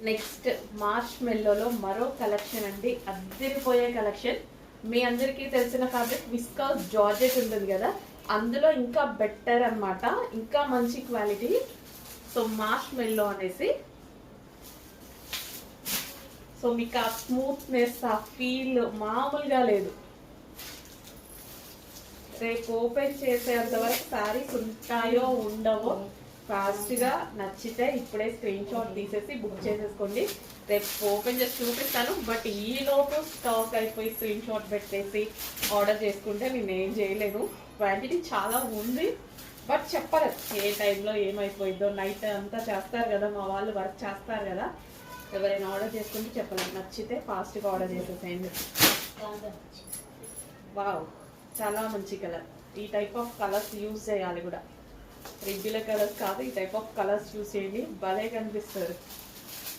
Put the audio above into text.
Next Marsh మెల్లోలో మరో collection అండి, అద్దరిపోయే collection. మీ అందరికీ తెలిసిన ఫ్యాబ్రిక్ విస్కాస్ జార్జెట్ ఉంటుంది కదా, అందులో ఇంకా బెటర్ అన్నమాట, ఇంకా మంచి క్వాలిటీ. సో మార్ష్ మెల్లో అనేసి, సో మీకు ఆ స్మూత్నెస్, ఆ ఫీల్ మామూలుగా లేదు. రేపు ఓపెన్ చేసేంత వరకు శారీస్ ఉంటాయో ఉండవో, ఫాస్ట్గా నచ్చితే ఇప్పుడే స్క్రీన్ షాట్ తీసేసి బుక్ చేసేసుకోండి. రేపు ఓపెన్ చేసి చూపిస్తాను, బట్ ఈ లోపు స్టాక్ అయిపోయి స్క్రీన్ షాట్ పెట్టేసి ఆర్డర్ చేసుకుంటే నేను ఏం చేయలేను. క్వాంటిటీ చాలా ఉంది, బట్ చెప్పలేదు ఏ టైంలో ఏమైపోయిందో. నైట్ అంతా చేస్తారు కదా మా వాళ్ళు, వర్క్ చేస్తారు కదా, ఎవరైనా ఆర్డర్ చేసుకుంటే చెప్పలేదు. నచ్చితే ఫాస్ట్గా ఆర్డర్ చేసేసేయండి. వావ్, చాలా మంచి కలర్. ఈ టైప్ ఆఫ్ కలర్స్ యూజ్ చేయాలి కూడా, రెగ్యులర్ కలర్స్ కాదు, ఈ టైప్ ఆఫ్ కలర్స్ యూజ్ చేయండి, భలే కనిపిస్తారు.